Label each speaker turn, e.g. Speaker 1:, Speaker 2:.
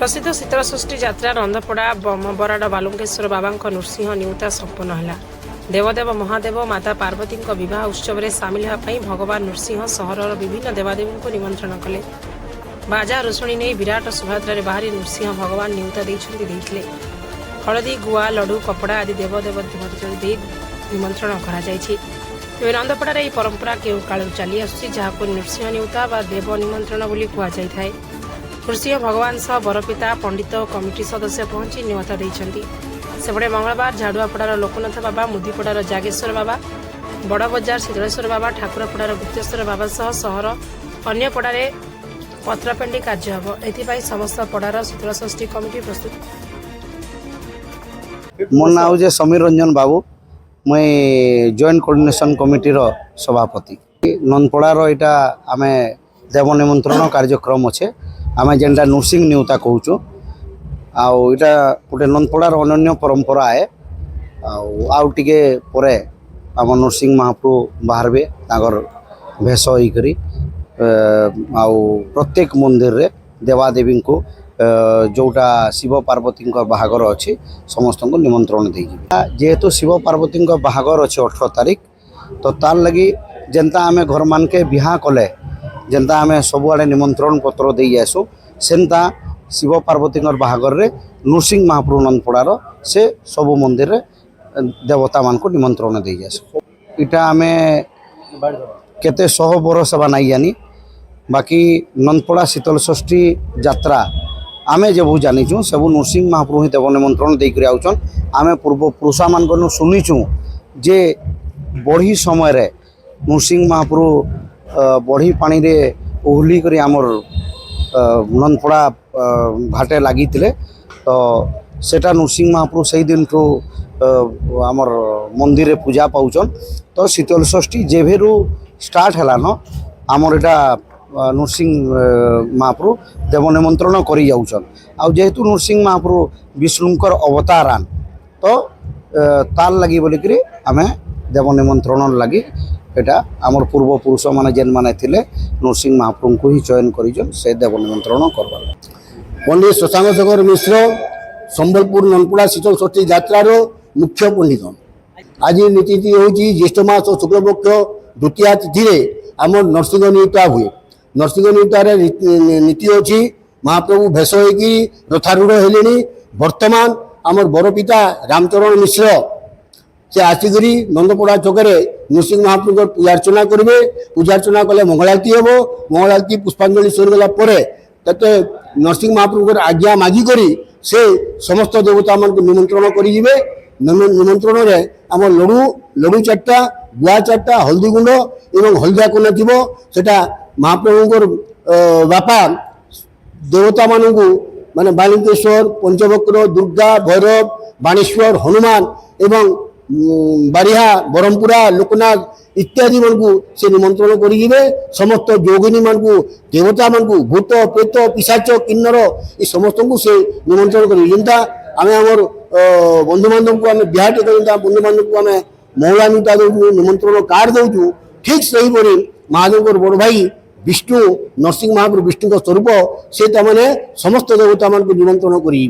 Speaker 1: प्रसिद्ध शीतलषष्ठी यात्रा रंधपड़ा बराड़ बालुंकेश्वर बाबा नृसिंह निउता संपन्न है। देवदेव महादेव माता पार्वती बह उत्सव में सामिल होगापी भगवान नृसिंह सहर विभिन्न देवादेवी को निमंत्रण कले। बाजा रोषणी नहीं विराट शोभायात्रा बाहरी नृसिंह भगवान निउता देते हलदी गुआ लड्डू कपड़ा आदि देवदेव निमंत्रण कर रंधपड़ार यह परंपरा केउ कालू चली आसुची जहां नृसिंह निउता व देव निमंत्रण बोली कहुए। नृसिंह भगवान सह बरपिता पंडित और कमिटी सदस्य पहुंची न्योता देइछंती। सेपटे मंगलवार झाड़ुआपड़ार लोकनाथ बाबा, मुदीपड़ार जागेश्वर बाबा, बड़ बजार शीतलेश्वर बाबा, ठाकुरपड़ार गुप्तेश्वर बाबा सह सहर अन्य पड़ारे पत्रपेंडी कार्य हम। एथिपाई समस्त पड़ार शीतलषष्ठी कमिटी प्रस्तुत।
Speaker 2: मोर नाम जे समीर रंजन बाबू, मैं जॉइंट कोऑर्डिनेशन कमिटीर सभापति। नंदपड़ार यहाँ आम देव निमंत्रण कार्यक्रम अच्छे आम जेनटा नृसिंह निउता कहूँ आटा गोटे नंदपड़ार अनन्य परंपरा है। आउटे पर आम नृसिंह महाप्रभु बाहर भेष होकर प्रत्येक मंदिर रे देवादेवी को जोटा शिव पार्वती बाहागर अच्छी समस्त को निमंत्रण देगी। जेहेतु शिव पार्वती बाहागर अच्छे 18 तारीख तो तार लगी जेनता आम घर मान के बिहा कले जेनता आम सबुआड़े निमंत्रण पत्र दे जासु सेनता शिव पार्वती बाहागर रे नृसिंह महाप्रभु नंदपड़ार से सबु मंदिर रे देवता मान को निमंत्रण दे जासु। इटा आम केते 100 बरस बा नहीं जानी बाकी नंदपड़ा शीतलषष्ठी यात्रा आमे जब जानीचु सब नृसिंह महाप्रभु ही देव निमंत्रण देकर आउछन। आमे पूर्व पुरुषा मान को सुनीचु जे बढ़ी समय रे नृसिंह महाप्रभु बढ़ी पानी रे ओहली करी आमर नंदपड़ा घाटे लगी तो सेटा नृसिंह महाप्रभु से दिन ठू आमर मंदिर पूजा पाउछन। तो शीतलषष्ठी जेभेरु स्टार्ट है न आमर एटा नृसिंह महाप्रभु देव निमंत्रण करी जाउछन। आ जेहेतु नृसिंह महाप्रभु विष्णुंकर अवतारान तो तार लगी बोलिक आमे देव निमंत्रण लगी एटा आमर पूर्व पुरुष माने जेन माने थिले नृसिंह महाप्रभु को ही चयन करिजन से देव निमंत्रण करबा।
Speaker 3: पंडित शशांक शेखर मिश्र संबलपुर नंदपड़ा शीतलषष्ठी यात्रार मुख्य पंडित। आज नीति हूँ ज्येष्ठ मास शुक्लपक्ष द्वितीया तिथि आम नरसिंह नियुक्ता हुए। नरसिंह नियुक्तार नीति अच्छी महाप्रभु भेष होगी रथारूढ़ हेले। बर्तमान आमर बरपिता रामचरण मिश्र से आसिकी नंदपड़ा छकरे नृसिंह महाप्रभु पूजार्चना करेंगे। पूजार्चना कले मंगलारती हम। मंगलारती पुष्पांजलि सरीगला तते नरसिंह महाप्रभु आज्ञा मागिक से समस्त देवता मान को निमंत्रण करेंगे। निमंत्रण रे आम लड्डू लड्डू 4टा गुआ 4टा हल्दी गुंड एवं हल्दिया कोना थी सेटा महाप्रभु बापा देवता मान को माने बालुंकेश्वर पंचवक्र दुर्गा भैरव बाणेश्वर हनुमान एवं बारिहा ब्रह्मपुरा लोकनाथ इत्यादि मन को से निमंत्रण करेंगे। समस्त जोगिनी मान को देवता मान को भूत प्रेत पिशाच किन्नर ये समस्त को से निमंत्रण करेंगे। जेनता आम आमर बंधु बांधव को आम बिहाटे कर बंधु बांधव को आम महिला निता दौ निमंत्रण कार्ड दौचु। ठीक सही परी महादेव बड़ भाई विष्णु नरसिंह महाप्रभु विष्णु स्वरूप से समस्त देवता मान को निमंत्रण करेंगे।